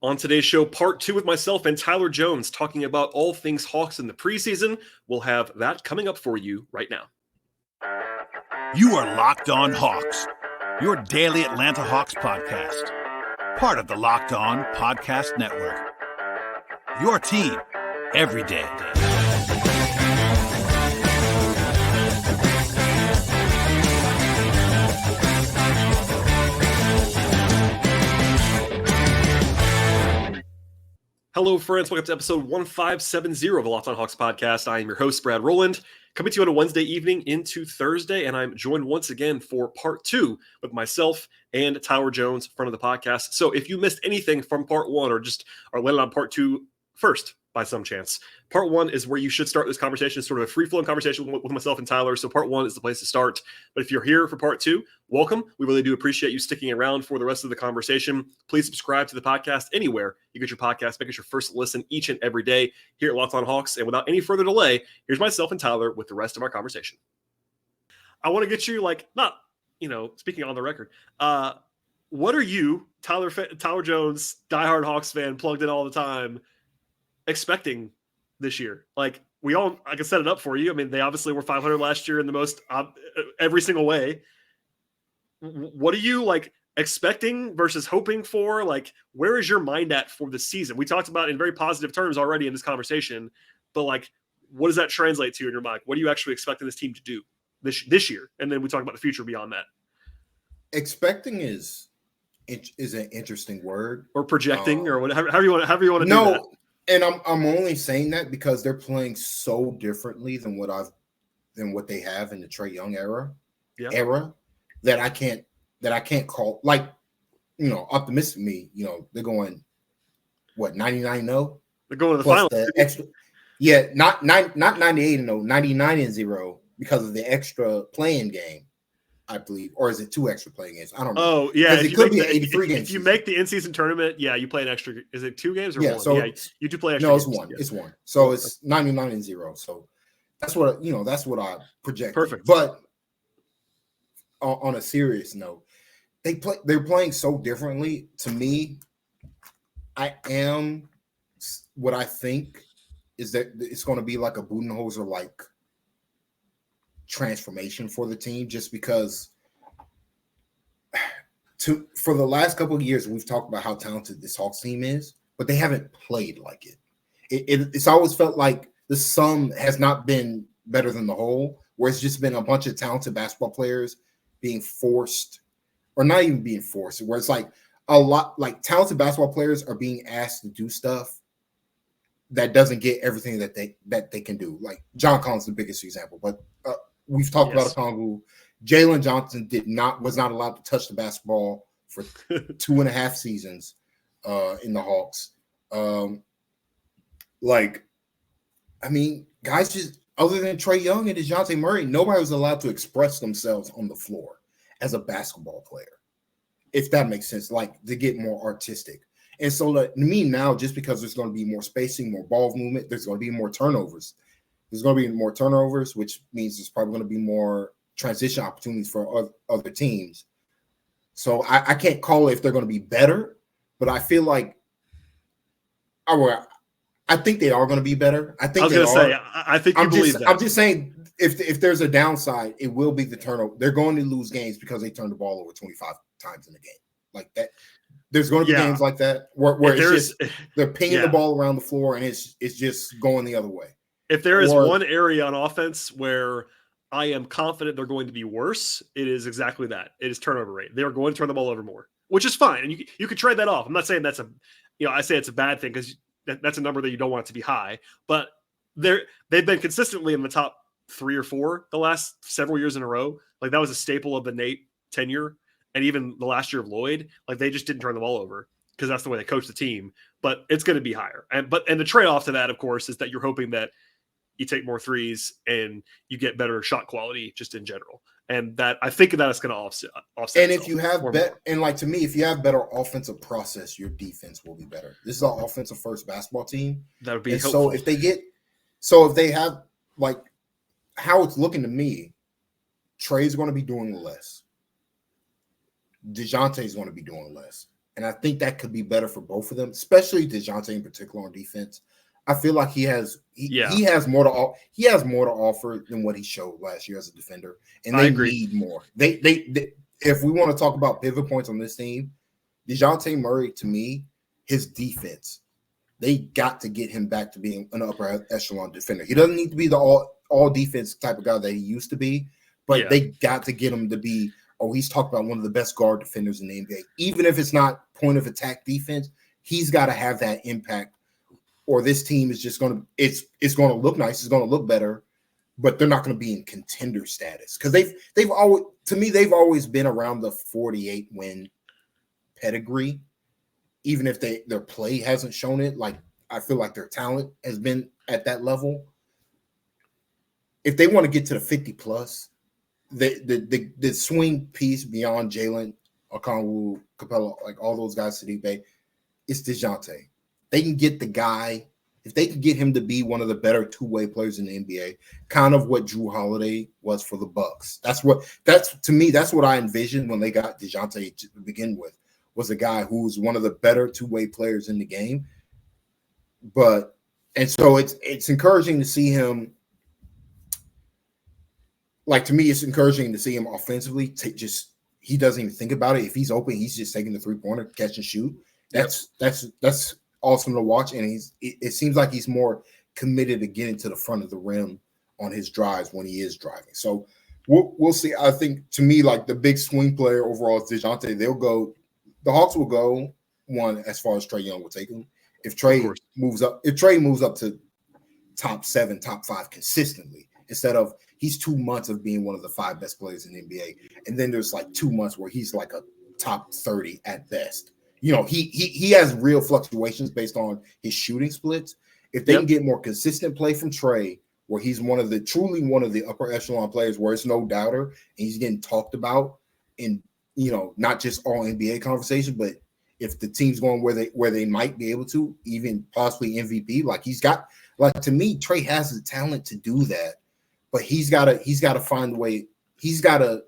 On today's show, part 2 with myself and Tyler Jones, talking about all things Hawks in the preseason. We'll have that coming up for you right now. You are Locked On Hawks, your daily Atlanta Hawks podcast. Part of the Locked On Podcast Network. Your team every day. Hello, friends. Welcome to episode 1570 of the Locked On Hawks podcast. I am your host, Brad Rowland, coming to you on a Wednesday evening into Thursday, and I'm joined once again for part 2 with myself and Tyler Jones, front of the podcast. So if you missed anything from part 1 or just are landing on part 2 first, by some chance, part 1 is where you should start this conversation, sort of a free-flowing conversation with myself and Tyler. So part 1 is the place to start. But if you're here for part 2, welcome. We really do appreciate you sticking around for the rest of the conversation. Please subscribe to the podcast anywhere you get your podcast. Make it your first listen each and every day here at Locked On Hawks. And without any further delay, here's myself and Tyler with the rest of our conversation. I want to get you, speaking on the record, what are you, Tyler Jones, diehard Hawks fan, plugged in all the time, expecting this year? Like, I can set it up for you. I mean, they obviously were 500 last year in the most every single way. What are you expecting versus hoping for? Like, where is your mind at for the season? We talked about in very positive terms already in this conversation, but what does that translate to in your mind? What are you actually expecting this team to do this year? And then we talk about the future beyond that. Expecting is an interesting word, or projecting, or whatever, however you want to do that. And I'm only saying that because they're playing so differently than what they have in the Trey Young era that I can't call, optimistic me. They're going 99-0. They're going to the final. Not 98-0, 99-0 because of the extra playing game, I believe, or is it 2 extra playing games? I don't know. Oh, yeah. It could be an 83 game. If you make the in-season tournament, you play an extra. Is it 2 games or 1? So you do play extra. No, it's games. 1. It's 1. So it's 99-0. So that's what I project. Perfect. But on a serious note, they're playing so differently. To me, what I think is that it's going to be like a Budenholzer transformation for the team, just because for the last couple of years we've talked about how talented this Hawks team is, but they haven't played like it. It's always felt like the sum has not been better than the whole, where it's just been a bunch of talented basketball players being forced, or not even being forced, where it's a lot talented basketball players are being asked to do stuff that doesn't get everything that they can do. Like John Collins, the biggest example, but we've talked about Okongwu. Jalen Johnson was not allowed to touch the basketball for 2.5 seasons in the Hawks. Guys just, other than Trey Young and Dejounte Murray, nobody was allowed to express themselves on the floor as a basketball player, if that makes sense, to get more artistic. And so to me now, just because there's going to be more spacing, more ball movement, there's going to be more turnovers. There's going to be more turnovers, which means there's probably going to be more transition opportunities for other teams. So I can't call it if they're going to be better, but I feel like I think they are going to be better. I think I think you believe that. I'm just saying if there's a downside, it will be the turnover. They're going to lose games because they turn the ball over 25 times in a game. Like that. There's going to be games like that where they're pinging the ball around the floor and it's just going the other way. If there is one area on offense where I am confident they're going to be worse, it is exactly that. It is turnover rate. They are going to turn the ball over more, which is fine. And you could trade that off. I'm not saying that's I say it's a bad thing because that's a number that you don't want it to be high, but they've been consistently in the top 3 or 4 the last several years in a row. Like that was a staple of the Nate tenure. And even the last year of Lloyd, they just didn't turn the ball over because that's the way they coach the team. But it's going to be higher. And the trade-off to that, of course, is that you're hoping that you take more threes and you get better shot quality just in general. And that I think that is going to offset. And if you have to me, if you have better offensive process, your defense will be better. This is an offensive first basketball team. That would be helpful. So if they have how it's looking to me, Trey's going to be doing less. Dejounte is going to be doing less. And I think that could be better for both of them, especially Dejounte in particular on defense. I feel like he has more to offer than what he showed last year as a defender, and they need more. They if we want to talk about pivot points on this team, Dejounte Murray, to me, his defense, they got to get him back to being an upper echelon defender. He doesn't need to be the all defense type of guy that he used to be, but they got to get him to be. Oh, he's talked about one of the best guard defenders in the NBA. Even if it's not point of attack defense, he's got to have that impact, or this team is just going to it's going to look nice, it's going to look better, but they're not going to be in contender status because they've always been around the 48 win pedigree, even if their play hasn't shown it. Like, I feel like their talent has been at that level. If they want to get to the 50 plus, the swing piece beyond Jalen, Okongwu, Capella, like all those guys, Sidibe, it's Dejounte. They can get the guy, if they can get him to be one of the better two-way players in the NBA, kind of what Drew Holiday was for the Bucks. That's to me, that's what I envisioned when they got Dejounte to begin with, was a guy who's one of the better two-way players in the game. And so it's encouraging to see him. Like, to me, it's encouraging to see him offensively. He doesn't even think about it. If he's open, he's just taking the 3-pointer, catch and shoot. That's awesome to watch. And it seems like he's more committed to getting to the front of the rim on his drives when he is driving. So we'll see. I think, to me, like, the big swing player overall is Dejounte. The Hawks will go one as far as Trey Young will take him. If Trey moves up to top 7, top 5 consistently, instead of he's 2 months of being one of the 5 best players in the NBA. And then there's like 2 months where he's like a top 30 at best. You know, he has real fluctuations based on his shooting splits. If they can get more consistent play from Trey, where he's truly one of the upper echelon players where it's no doubter and he's getting talked about in, you know, not just all NBA conversation, but if the team's going where they might be able to, even possibly MVP, to me, Trey has the talent to do that. But he's got to find a way. He's just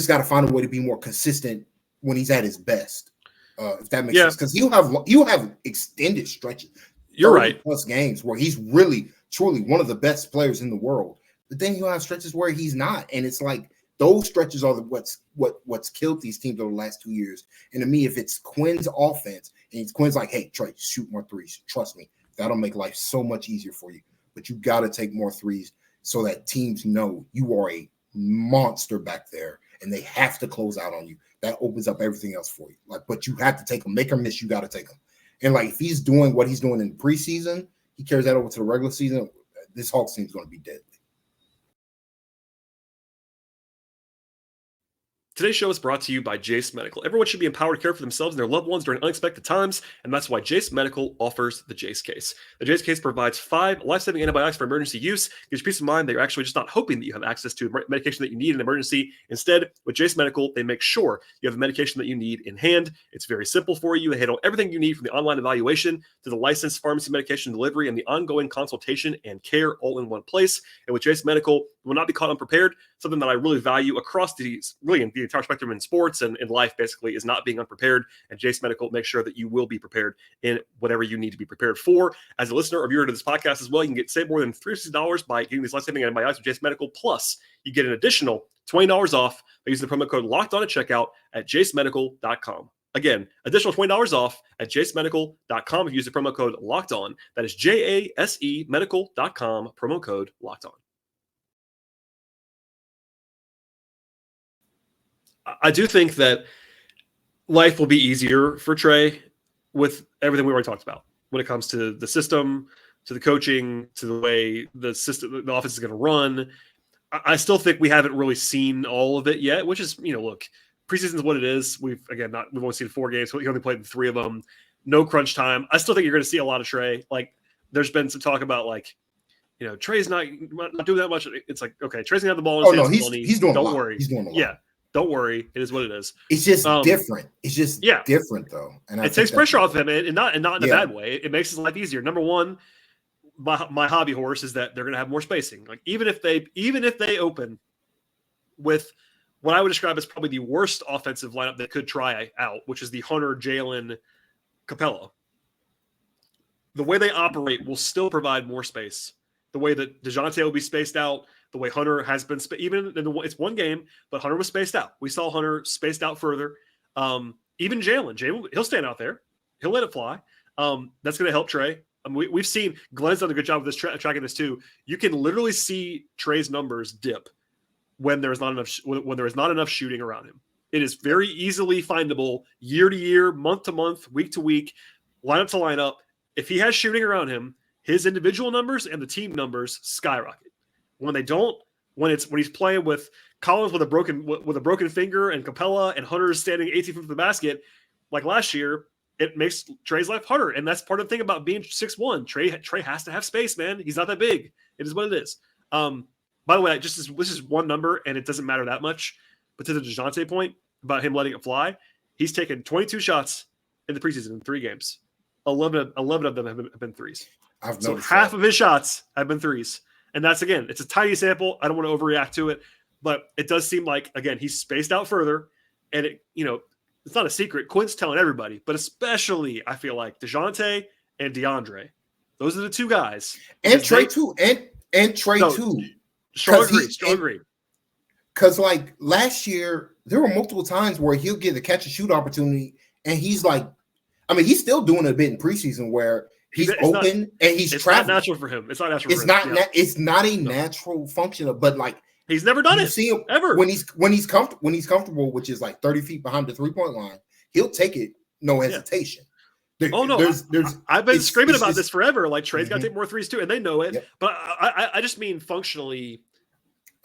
got to find a way to be more consistent when he's at his best. If that makes sense, because he'll have extended stretches. You're right. Plus games where he's really truly one of the best players in the world. But then he'll have stretches where he's not, and it's like those stretches are what's killed these teams over the last 2 years. And to me, if it's Quinn's offense and Quinn's like, hey, Trey, shoot more threes. Trust me, that'll make life so much easier for you. But you got to take more threes so that teams know you are a monster back there and they have to close out on you. That opens up everything else for you. But you have to take them, make or miss. You got to take them. And if he's doing what he's doing in preseason, he carries that over to the regular season. This Hawks team is going to be deadly. Today's show is brought to you by Jase Medical. Everyone should be empowered to care for themselves and their loved ones during unexpected times, and that's why Jase Medical offers the Jase Case. The Jase Case provides 5 life-saving antibiotics for emergency use. Gives you peace of mind that you're actually just not hoping that you have access to medication that you need in an emergency. Instead, with Jase Medical, they make sure you have the medication that you need in hand. It's very simple for you. They handle everything you need from the online evaluation to the licensed pharmacy medication delivery and the ongoing consultation and care all in one place. And with Jase Medical, you will not be caught unprepared. Something that I really value across the entire spectrum in sports and in life, basically, is not being unprepared. And Jase Medical makes sure that you will be prepared in whatever you need to be prepared for. As a listener or viewer to this podcast as well, you can save more than $360 by getting these life-saving antibiotics with Jase Medical. Plus, you get an additional $20 off by using the promo code LOCKEDON at checkout at jasemedical.com. Again, additional $20 off at jasemedical.com if you use the promo code LOCKEDON. That is JASE medical.com, promo code LOCKEDON. I do think that life will be easier for Trey with everything we already talked about when it comes to the system, to the coaching, to the way the offense is going to run. I still think we haven't really seen all of it yet, which is, look, preseason is what it is. We've only seen 4 games. He only played in 3 of them. No crunch time. I still think you're going to see a lot of Trey. There's been some talk about Trey's not doing that much. It's like, okay, Trey's gonna have the ball. He's doing. Don't worry. He's doing a lot. Yeah. Don't worry. It is what it is. It's just different. It's just different, though. And it takes pressure off him, and not in a bad way. It makes his life easier. Number one, my hobby horse is that they're going to have more spacing. Even if they open with what I would describe as probably the worst offensive lineup they could try out, which is the Hunter, Jalen, Capella. The way they operate will still provide more space. The way that Dejounte will be spaced out, the way Hunter has been, even in it's one game, but Hunter was spaced out. We saw Hunter spaced out further. Even Jalen, he'll stand out there. He'll let it fly. That's going to help Trey. We've seen Glenn's done a good job with this tracking this too. You can literally see Trey's numbers dip when there is not enough shooting around him. It is very easily findable year to year, month to month, week to week, lineup to lineup. If he has shooting around him, his individual numbers and the team numbers skyrocket. When they don't, when he's playing with Collins with a broken finger and Capella and Hunter standing 18 feet from the basket, like last year, it makes Trey's life harder. And that's part of the thing about being 6'1". Trey has to have space, man. He's not that big. It is what it is. By the way, this is one number, and it doesn't matter that much. But to the Dejounte point about him letting it fly, he's taken 22 shots in the preseason in 3 games. 11 of them have been threes. So half of his shots have been threes. And that's, again, it's a tiny sample. I don't want to overreact to it. But it does seem like, again, he's spaced out further. And, it's not a secret. Quinn's telling everybody. But especially, I feel like, Dejounte and DeAndre. Those are the 2 guys. And Trey, too. And Trey, too. Strong agree. Because, like, last year, there were multiple times where he'll get a catch-and-shoot opportunity, and he's like, he's still doing it a bit in preseason where he's open and he's traveling. It's not natural for him. It's not natural. It's not a natural function of, but like he's never done it. See him ever when he's comfortable, which is like 30 feet behind the 3-point line. He'll take it, no hesitation. I've been screaming about this forever. Like Trey's got to take more threes too, and they know it. Yep. But I just mean functionally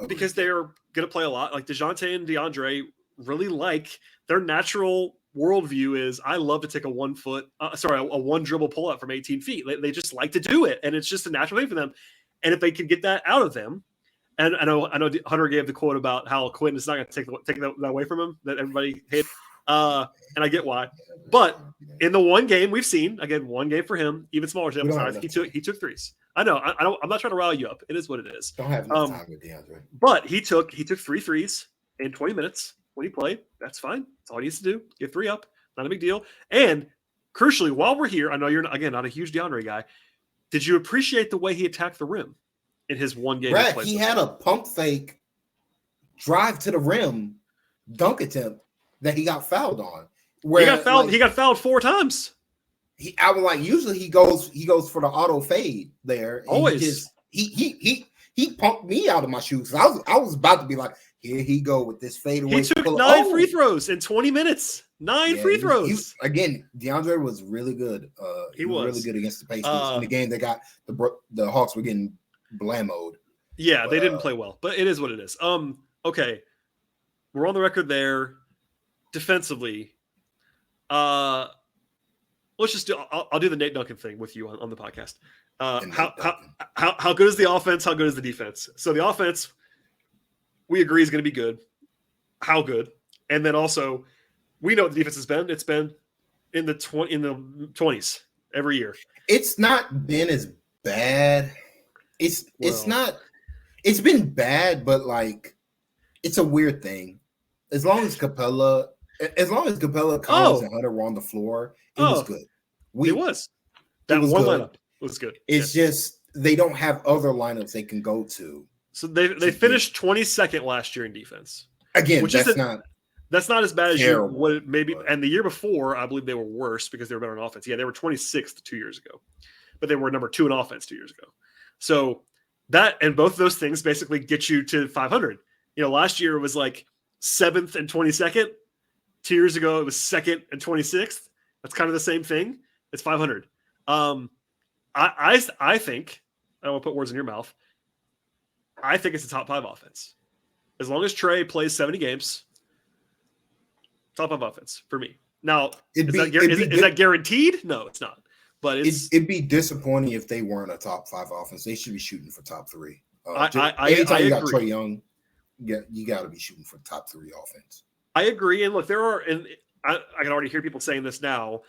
because they're going to play a lot. Like Dejounte and DeAndre really like their natural worldview is I love to take a one dribble pull up from 18 feet. They just like to do it. And it's just a natural thing for them. And if they can get that out of them, and I know Hunter gave the quote about how Quinn is not going to take that away from him that everybody hates. And I get why. But in the one game we've seen, again, one game for him, even smaller sample size, he took threes. I know. I'm not trying to rile you up. It is what it is. Don't have enough time with DeAndre. But he took 3 threes in 20 minutes. When he played, that's fine. That's all he needs to do. Get 3 up. Not a big deal. And crucially, while we're here, I know you're, again, not a huge DeAndre guy. Did you appreciate the way he attacked the rim in his one game? Brad, he had a pump fake drive to the rim dunk attempt that he got fouled on. Where he got fouled 4 times. I was like, usually he goes for the auto fade there. Always. He pumped me out of my shoes. I was about to be like, here he go with this fadeaway. He took 9 free throws in 20 minutes. 9 free throws. Again, DeAndre was really good. He was really good against the Pacers. In the game, they got the Hawks were getting blammoed. Yeah, they didn't play well, but it is what it is. Okay, we're on the record there. Defensively, let's just do. I'll do the Nate Duncan thing with you on the podcast. How good is the offense? How good is the defense? So the offense, we agree, is going to be good. How good? And then also, we know what the defense has been. It's been in the 20s every year. It's not been as bad. It's not. It's been bad, but like, it's a weird thing. As long as Capella, Collins, and Hunter were on the floor, it was good. It was. That one lineup was good. It's just they don't have other lineups they can go to. So they finished 22nd last year in defense. Again, that's not as bad as terrible, you would maybe. And the year before, I believe they were worse because they were better on offense. Yeah, they were 26th 2 years ago, but they were number 2 in offense 2 years ago. So that and both of those things basically get you to 500. Last year it was like 7th and 22nd. 2 years ago it was 2nd and 26th. That's kind of the same thing. It's 500. I think, I don't want to put words in your mouth. I think it's a top 5 offense. As long as Trey plays 70 games, top 5 offense for me. Now, is that guaranteed? No, it's not. But it'd be disappointing if they weren't a top 5 offense. They should be shooting for top 3. I you got Trey Young, you got to be shooting for top 3 offense. I agree. And look, I can already hear people saying this now.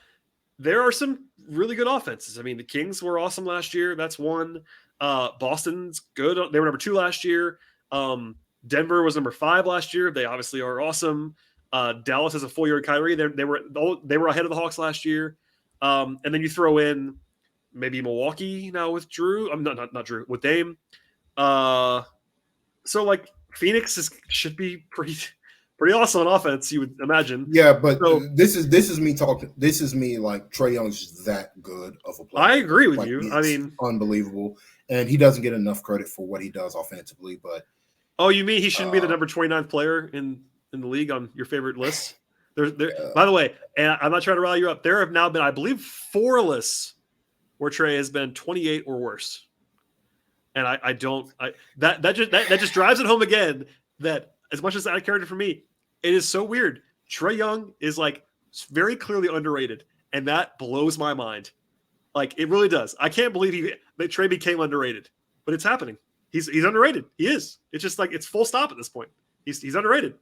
There are some really good offenses. I mean, the Kings were awesome last year. That's one. Boston's good. They were number 2 last year. Denver was number 5 last year. They obviously are awesome. Dallas has a full year of Kyrie. They were ahead of the Hawks last year. And then you throw in maybe Milwaukee now with Drew. I'm not Drew, with Dame. So like Phoenix should be pretty awesome on offense, you would imagine. Yeah, but this is me talking. This is me like Trey Young's that good of a player. I agree with like, you. I mean, unbelievable, and he doesn't get enough credit for what he does offensively. But you mean he shouldn't be the number 29th player in the league on your favorite list? By the way, and I'm not trying to rally you up. There have now been, I believe, 4 lists where Trey has been 28 or worse, and that just drives it home again that as much as that character for me, it is so weird. Trey Young is like very clearly underrated, and that blows my mind. Like it really does. I can't believe that Trey became underrated, but it's happening. He's underrated. He is. It's just like it's full stop at this point. He's underrated.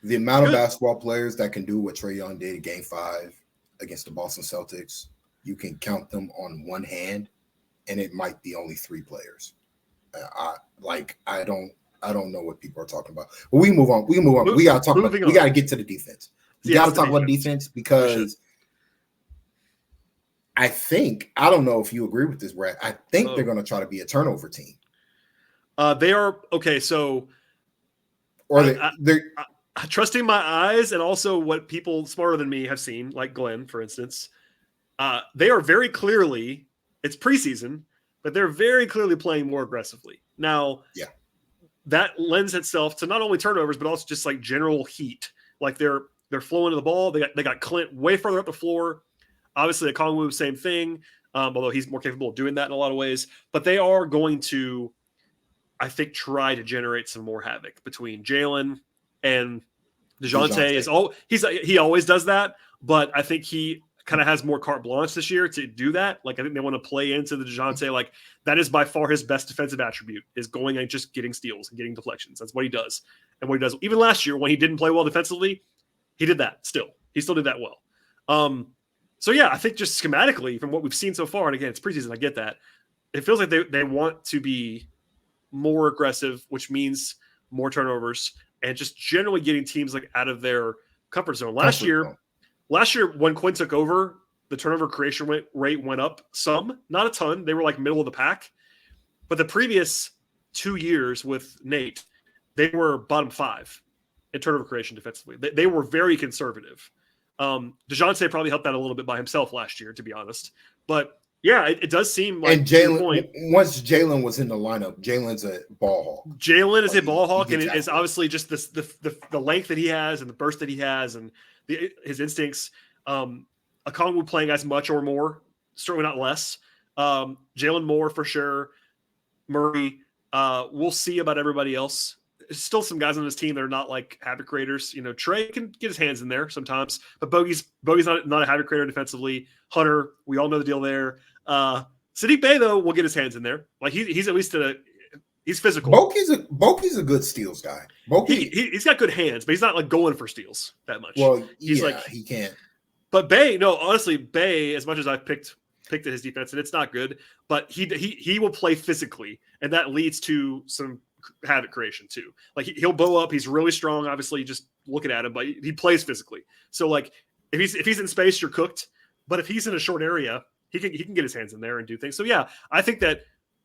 The amount of basketball players that can do what Trey Young did in Game 5 against the Boston Celtics, you can count them on one hand, and it might be only 3 players. I don't know what people are talking about. But we move on. We can move on. We got to get to the defense. We got to talk about defense because I don't know if you agree with this, Brad. I think they're going to try to be a turnover team. They are okay. So, they're trusting my eyes and also what people smarter than me have seen, like Glenn, for instance. They are very clearly, it's preseason, but they're very clearly playing more aggressively now. Yeah. That lends itself to not only turnovers, but also just like general heat. Like they're flowing to the ball. They got Clint way further up the floor. Obviously, Okongwu, same thing, although he's more capable of doing that in a lot of ways. But they are going to, I think, try to generate some more havoc between Jalen and Dejounte. He always does that, but I think he kind of has more carte blanche this year to do that. Like I think they want to play into the Dejounte. Like that is by far his best defensive attribute is going and just getting steals and getting deflections. That's what he does. And what he does even last year when he didn't play well defensively, he did that still. He still did that well. So yeah, I think just schematically from what we've seen so far, and again, it's preseason, I get that. It feels like they want to be more aggressive, which means more turnovers and just generally getting teams like out of their comfort zone. Last year when Quinn took over, the turnover creation rate went up some, not a ton. They were like middle of the pack. But the previous 2 years with Nate, they were bottom 5 in turnover creation defensively. They were very conservative. Dejounte probably helped that a little bit by himself last year, to be honest. But yeah, it does seem like. And Jalen, once Jalen was in the lineup, Jalen's a ball hawk. Jalen is a ball hawk, and it's obviously just the length that he has and the burst that he has and his instincts. Okongwu playing as much or more, certainly not less. Jalen more for sure. Murray. We'll see about everybody else. There's still some guys on this team that are not like havoc creators. You know, Trey can get his hands in there sometimes, but Bogey's not a havoc creator defensively. Hunter, we all know the deal there. Sadiq Bey though will get his hands in there. Like he's at least he's physical. Bogey's a good steals guy. He's got good hands, but he's not like going for steals that much. Well, he's he can't. But Bey, no, honestly, Bey, as much as I've picked at his defense, and it's not good, but he will play physically, and that leads to some havoc creation too. Like he'll bow up. He's really strong. Obviously, just looking at him, but he plays physically. So like if he's in space, you're cooked. But if he's in a short area, he can get his hands in there and do things. So yeah, I think that.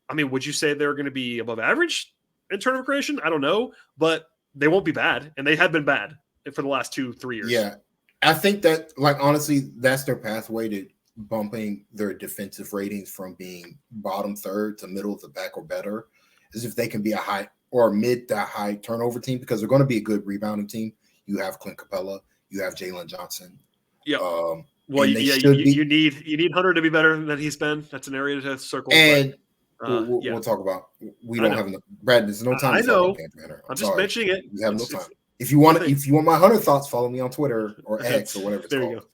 I mean, would you say they're going to be above average in turnover creation? I don't know, but they won't be bad, and they have been bad for the last 2-3 years. Yeah, I think that like honestly, that's their pathway to bumping their defensive ratings from being bottom third to middle of the pack or better. Is if they can be a high or mid to high turnover team because they're going to be a good rebounding team. You have Clint Capella, you have Jalen Johnson. Yeah. Well, you need Hunter to be better than he's been. That's an area to circle. And we'll talk about. We don't have enough. Brad, there's no time. I know. I'm just mentioning it. We have no time. If you want my Hunter thoughts, follow me on Twitter or X or whatever it's called. You go.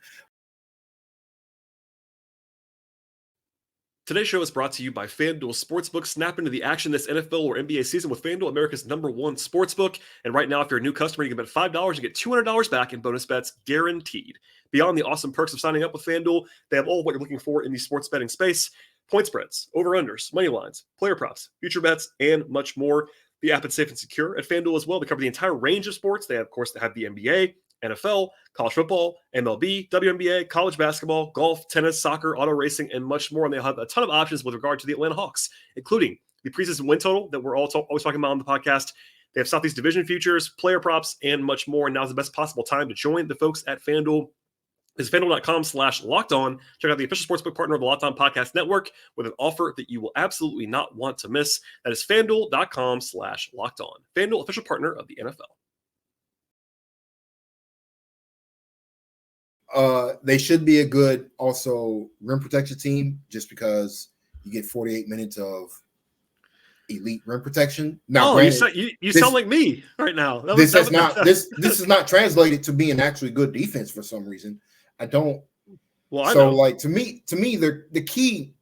Today's show is brought to you by FanDuel Sportsbook. Snap into the action this NFL or NBA season with FanDuel, America's #1 sportsbook. And right now, if you're a new customer, you can bet $5 and get $200 back in bonus bets guaranteed. Beyond the awesome perks of signing up with FanDuel, they have all of what you're looking for in the sports betting space. Point spreads, over-unders, money lines, player props, future bets, and much more. The app is safe and secure at FanDuel as well. They cover the entire range of sports. They, of course, have the NBA, NFL, college football, MLB, WNBA, college basketball, golf, tennis, soccer, auto racing, and much more. And they have a ton of options with regard to the Atlanta Hawks, including the preseason win total that we're always talking about on the podcast. They have Southeast Division futures, player props, and much more. And now's the best possible time to join the folks at FanDuel. Visit FanDuel.com/LockedOn. Check out the official sportsbook partner of the Locked On Podcast Network with an offer that you will absolutely not want to miss. That is FanDuel.com/LockedOn. FanDuel, official partner of the NFL. They should be a good also rim protection team just because you get 48 minutes of elite rim protection. Now, granted, you sound like me right now. This is not translated to being actually good defense for some reason. I don't. Well, I know. Like to me, the key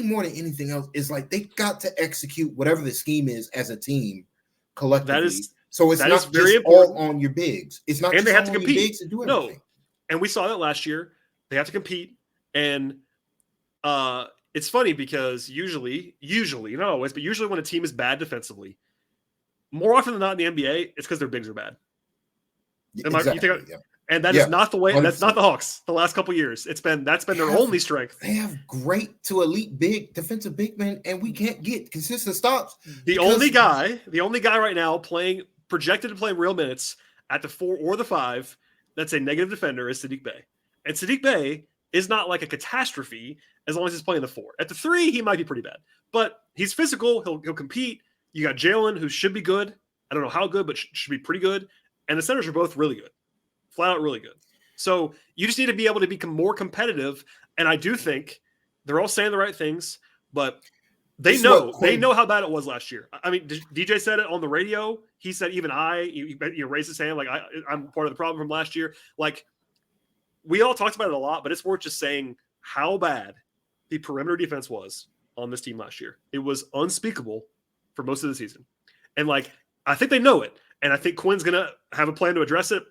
more than anything else is like they got to execute whatever the scheme is as a team collectively. So it's not just all on your bigs. It's not and just they have all to on compete. your bigs to do everything. No, and we saw that last year. They have to compete, and it's funny because usually, not always, but usually when a team is bad defensively, more often than not in the NBA, it's because their bigs are bad. And that is not the way. 100%. That's not the Hawks. The last couple of years, that's been their only strength. They have great to elite big defensive big men, and we can't get consistent stops. The only guy right now projected to play real minutes at the 4 or the 5 that's a negative defender is Saddiq Bey, and Saddiq Bey is not like a catastrophe as long as he's playing the 4. At the 3, he might be pretty bad, but he's physical. He'll compete. You got Jalen, who should be good. I don't know how good, but should be pretty good. And the centers are both really good. Flat out really good. So you just need to be able to become more competitive. And I do think they're all saying the right things, but they know how bad it was last year. I mean, DJ said it on the radio. He said, even he raised his hand. Like I'm part of the problem from last year. Like we all talked about it a lot, but it's worth just saying how bad the perimeter defense was on this team last year. It was unspeakable for most of the season. And like, I think they know it. And I think Quinn's going to have a plan to address it.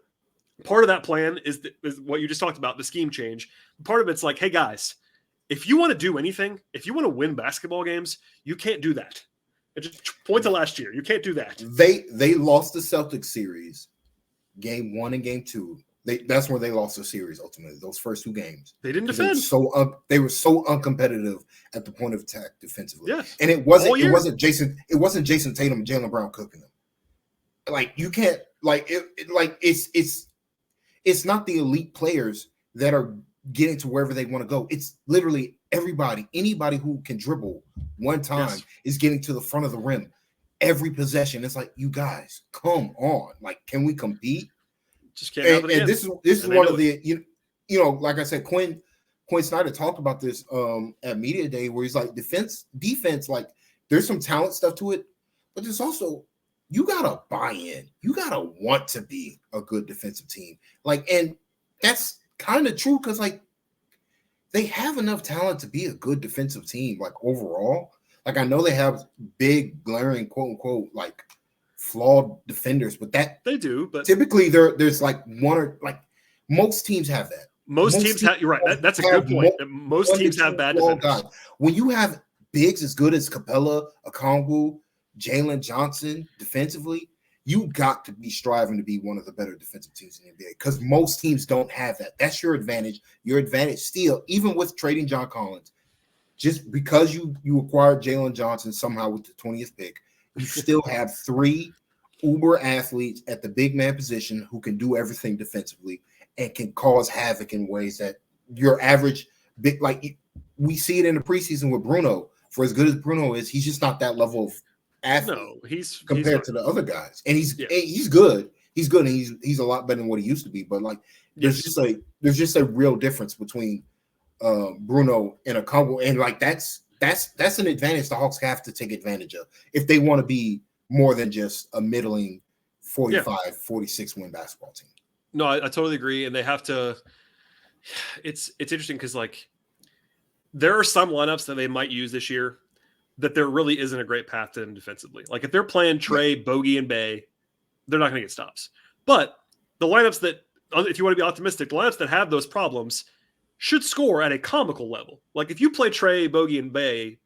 Part of that plan is what you just talked about, the scheme change. Part of it's like, hey, guys, if you want to do anything, if you want to win basketball games, you can't do that. It just point to last year. You can't do that. They lost the Celtics series, game 1 and game 2. That's where they lost the series ultimately, those first 2 games. They didn't defend. They were so uncompetitive at the point of attack defensively. Yes. And it wasn't Jason Tatum and Jaylen Brown cooking them. Like you can't it's not the elite players that are getting to wherever they want to go. It's literally anybody who can dribble one time is getting to the front of the rim every possession. It's like, you guys, come on. Like, can we compete? Just can't have it again. And this is one of the, you know, like I said, Quinn Snyder talked about this at Media Day where he's like, defense, like there's some talent stuff to it, but there's also, you gotta buy in. You gotta want to be a good defensive team. Like, and that's kind of true because, like, they have enough talent to be a good defensive team, like overall. Like, I know they have big, glaring, quote unquote, like flawed defenders, but that they do. But typically there's like one or like most teams have that. Most teams have. You're right. That's a good point. Most teams have bad defenders. Guys. When you have bigs as good as Capella, Okongwu, Jalen Johnson defensively, you got to be striving to be one of the better defensive teams in the NBA because most teams don't have that. That's your advantage. Your advantage still, even with trading John Collins, just because you acquired Jalen Johnson somehow with the 20th pick, you still have 3 uber athletes at the big man position who can do everything defensively and can cause havoc in ways that your average big, like we see it in the preseason with Bruno. For as good as Bruno is, he's just not that level of athlete. No, he's compared to the other guys, and he's good. He's good, and he's a lot better than what he used to be. But like, there's just a real difference between Bruno and Okongwu, and like that's an advantage the Hawks have to take advantage of if they want to be more than just a middling 45, 46 win basketball team. No, I totally agree, and they have to. It's interesting because like there are some lineups that they might use this year that there really isn't a great path to them defensively. Like if they're playing Trey, Bogey, and Bay, they're not going to get stops. But the lineups that, if you want to be optimistic, the lineups that have those problems should score at a comical level. Like if you play Trey, Bogey, and Bay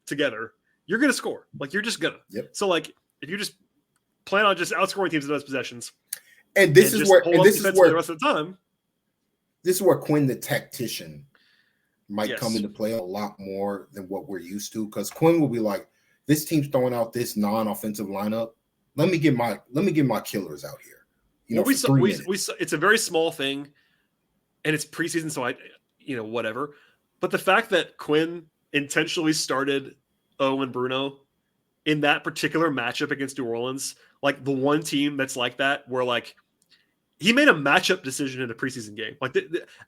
together, you're going to score. Like you're just going to. Yep. So like if you just plan on just outscoring teams in those possessions, and this is where the rest of the time. This is where Quinn the tactician might Yes. come into play a lot more than what we're used to, because Quinn will be like, this team's throwing out this non-offensive lineup. Let me get my killers out here. It's a very small thing, and it's preseason, so whatever. But the fact that Quinn intentionally started O and Bruno in that particular matchup against New Orleans, like the one team that's like that, where like he made a matchup decision in a preseason game. Like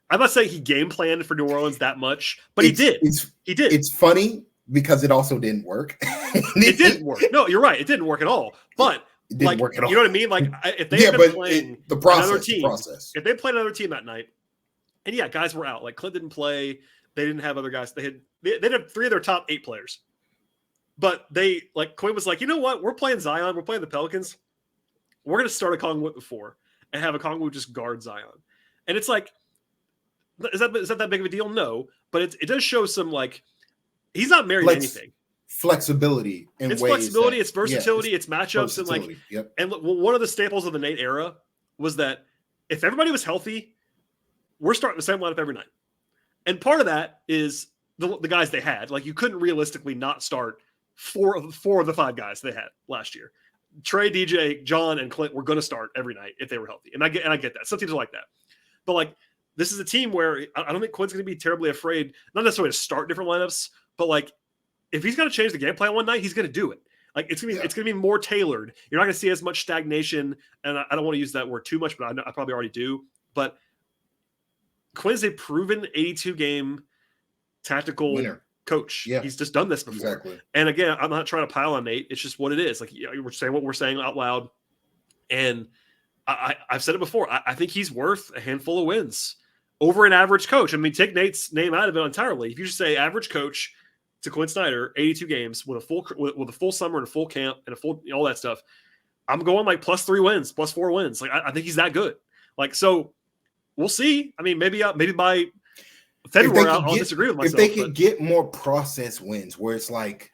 I'm not saying he game planned for New Orleans that much, but he did. He did. It's funny because it also didn't work. It didn't work. No, you're right. It didn't work at all. But it didn't work at all. You know what I mean? Like if they had been playing another team, if they played another team that night, and yeah, guys were out. Like Clint didn't play. They didn't have other guys. They had 3 of their top 8 players. But Quinn was like, you know what? We're playing Zion. We're playing the Pelicans. We're going to start a Kongwu before and have a Kongwu just guard Zion. And it's like, is that big of a deal? No. But it does show some, like, he's not married to anything. Flexibility in it's ways. Flexibility, it's versatility, it's matchups. And like, yep. And one of the staples of the Nate era was that if everybody was healthy, we're starting the same lineup every night. And part of that is the guys they had. Like, you couldn't realistically not start four of the 5 guys they had last year. Trey, DJ, John, and Clint were going to start every night if they were healthy. And I get that. Some teams are like that. But like, this is a team where I don't think Quinn's going to be terribly afraid, not necessarily to start different lineups, but like, if he's going to change the game plan one night, he's going to do it. Like, it's going to be more tailored. You're not going to see as much stagnation. And I don't want to use that word too much, but I probably already do. But Quinn's a proven 82-game tactical winner. Coach. Yeah. He's just done this before. Exactly. And again, I'm not trying to pile on Nate. It's just what it is. Like, we're saying what we're saying out loud. And I've said it before. I think he's worth a handful of wins over an average coach. I mean, take Nate's name out of it entirely. If you just say average coach to Quinn Snyder, 82 games with a full summer and a full camp and all that stuff, I'm going like +3 wins, +4 wins. Like, I think he's that good. Like, so we'll see. I mean, maybe by February, I'll disagree with myself. If they can get more process wins where it's like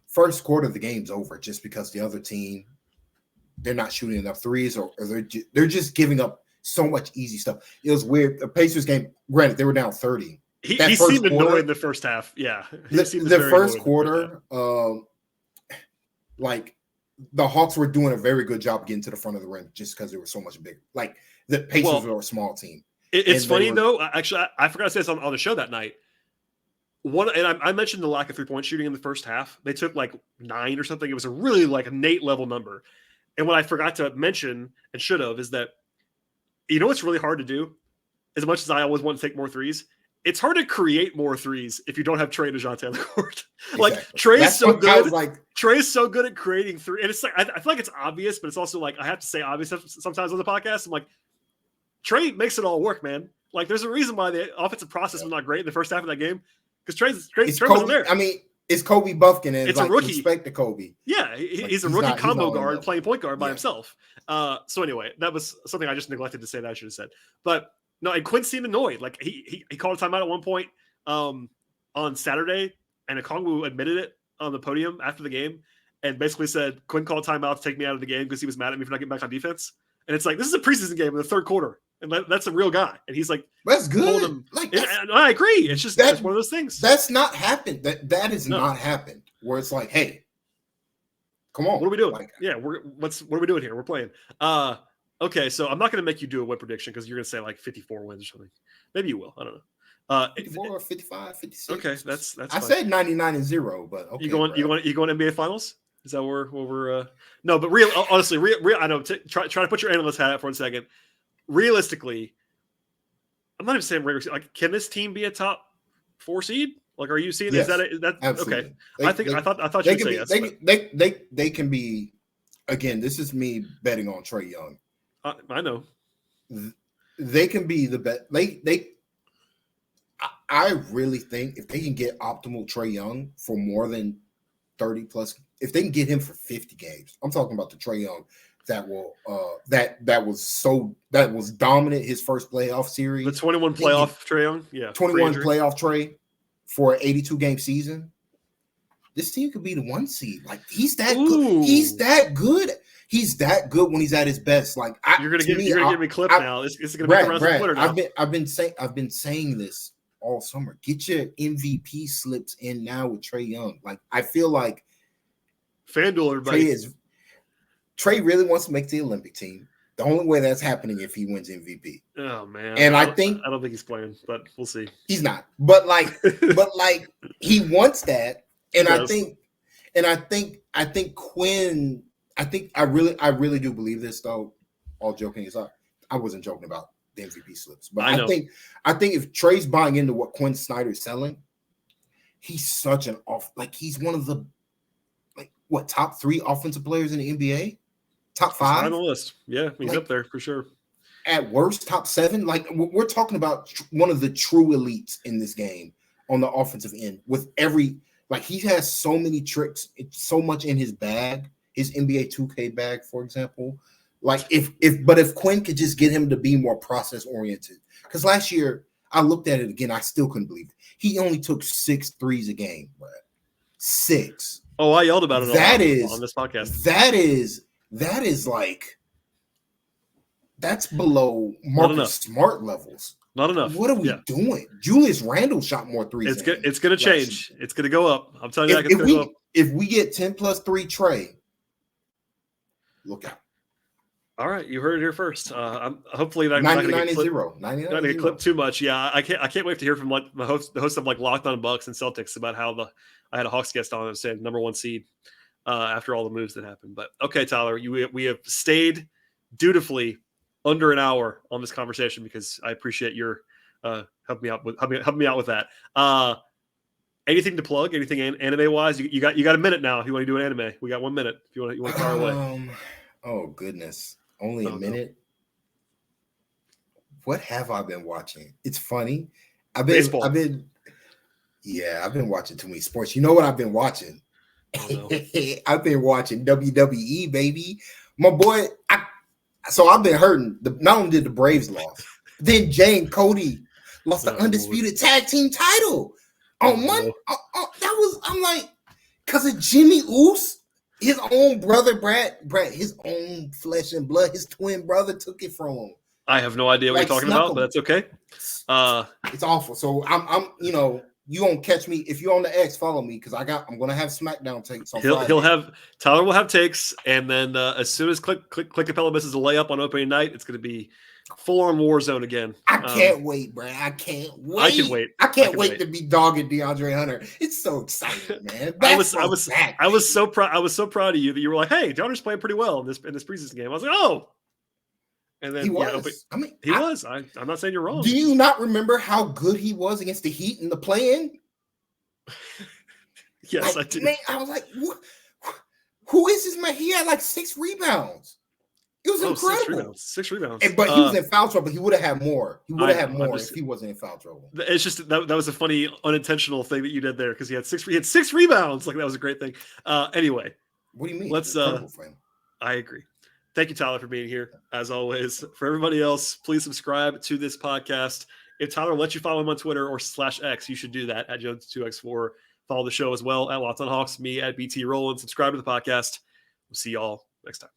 first quarter of the game's over just because the other team, they're not shooting enough threes or they're just giving up so much easy stuff. It was weird. The Pacers game, granted, they were down 30. He seemed annoyed in the first half. Yeah. The first quarter, like the Hawks were doing a very good job getting to the front of the rim just because they were so much bigger. Like the Pacers were a small team. It's funny, though. Actually, I forgot to say this on the show that night. I mentioned the lack of 3-point shooting in the first half. They took like 9 or something. It was a really like a Nate level number. And what I forgot to mention and should have is that, you know what's really hard to do? As much as I always want to take more threes, it's hard to create more threes if you don't have Trey and Dejounte on the court. Like, exactly. Trey is so good. Trey is so good at creating three. And it's like, I feel like it's obvious, but it's also like, I have to say obvious sometimes on the podcast. I'm like, Trey makes it all work, man. Like, there's a reason why the offensive process was not great in the first half of that game, because Trey wasn't there. I mean, it's Kobe Buffkin, and it's like, a rookie. Respect to Kobe. Yeah, he's a rookie combo guard playing point guard by himself. So anyway, that was something I just neglected to say that I should have said. But no, and Quinn seemed annoyed. Like he called a timeout at one point on Saturday, and Okongwu admitted it on the podium after the game, and basically said Quinn called timeout to take me out of the game because he was mad at me for not getting back on defense. And it's like, this is a preseason game in the third quarter. And that's a real guy. And he's like, that's good. And I agree. It's just that's one of those things. That's not happened. That has not happened. Where it's like, hey, come on. What are we doing? Like, yeah, what are we doing here? We're playing. Okay, so I'm not going to make you do a win prediction because you're going to say like 54 wins or something. Maybe you will. I don't know. 54 or 55, 56. Okay, that's I said 99-0, but okay. You going NBA Finals? Is that where we're no, but honestly, I know. Try to put your analyst hat up for 1 second. Realistically, I'm not even saying like, can this team be a top 4 seed? Like, are you seeing? Yes, is that absolutely. Okay? I thought you would say yes. They can be. Again, this is me betting on Trey Young. I know. They can be the best. I really think if they can get optimal Trey Young for more than 30 plus, if they can get him for 50 games, I'm talking about the Trey Young that was dominant his first playoff series. The 21 playoff Trey Young, yeah, 21 playoff Trey for an 82 game season. this team could be the 1 seed. Like he's that good. He's that good. He's that good when he's at his best. Like you're gonna give me clip now. This is gonna be around Twitter now. I've been saying this all summer. Get your MVP slips in now with Trey Young. Like I feel like FanDuel, everybody. Trey really wants to make the Olympic team. The only way that's happening if he wins MVP. Oh man! And I don't think he's playing, but we'll see. He's not. But like he wants that, and I think Quinn. I really do believe this though. All joking aside, I wasn't joking about the MVP slips, but I think if Trey's buying into what Quinn Snyder's selling, he's such an he's one of the top 3 offensive players in the NBA. Top 5 on the list. Yeah, he's up there for sure. At worst, top 7. Like we're talking about one of the true elites in this game on the offensive end. With he has so many tricks, it's so much in his bag, his NBA 2K bag, for example. Like if Quinn could just get him to be more process oriented, because last year I looked at it again, I still couldn't believe it. He only took 6 threes a game, bro. 6. Oh, I yelled about it on this podcast. That is like that's below Marcus Smart levels. Not enough. What are we doing? Julius Randle shot more threes. It's going to change. It's going to go up. I'm telling you, it's going to go up. If we get 10 plus 3 Trey, look out. All right, you heard it here first. Hopefully not 99 and 0. Not going to get clipped too much. Yeah, I can't wait to hear from the host of Locked On Bucks and Celtics about how I had a Hawks guest on and said number 1 seed after all the moves that happened. But okay, Tyler, we have stayed dutifully under an hour on this conversation because I appreciate your helping me out with that. Anything to plug? Anything anime wise? You got a minute now if you want to do an anime. We got 1 minute if you want to fire away. Oh goodness. Only a minute. What have I been watching? It's funny. Baseball. I've been watching too many sports. You know what I've been watching? Oh, no. I've been watching WWE, baby. My boy, I've been hurting. Not only did the Braves lost, then Jay and Cody lost the undisputed tag team title on Monday. I'm like, because of Jimmy Uso. His own brother, Brad, his own flesh and blood, his twin brother took it from him. I have no idea what you're talking about, but that's okay. It's awful. So I'm you won't catch me if you're on the X. Follow me because I'm gonna have SmackDown takes on Friday. Tyler will have takes, and then as soon as Click Capella misses a layup on opening night, it's going to be full on Warzone again. I can't wait, Brad. I can't wait. I can wait. I can't wait to be dogging DeAndre Hunter. It's so exciting, man. I was so proud. I was so proud of you that you were like, "Hey, DeAndre's playing pretty well in this preseason game." I was like, "Oh." And then he was. He was. I'm not saying you're wrong. Do you not remember how good he was against the Heat in the play-in? Yes, I do. Man, I was like, who is this man? He had 6 rebounds. It was incredible. 6 rebounds. But he was in foul trouble. He would have had more. He would have had more if he wasn't in foul trouble. It's just that was a funny unintentional thing that you did there because he had 6 rebounds. Like that was a great thing. Anyway, what do you mean? Let's. I agree. Thank you, Tyler, for being here. As always, for everybody else, please subscribe to this podcast. If Tyler lets you follow him on Twitter or /X, you should do that at Jones2X4. Follow the show as well at Locked On Hawks, me at BT Rowland. Subscribe to the podcast. We'll see y'all next time.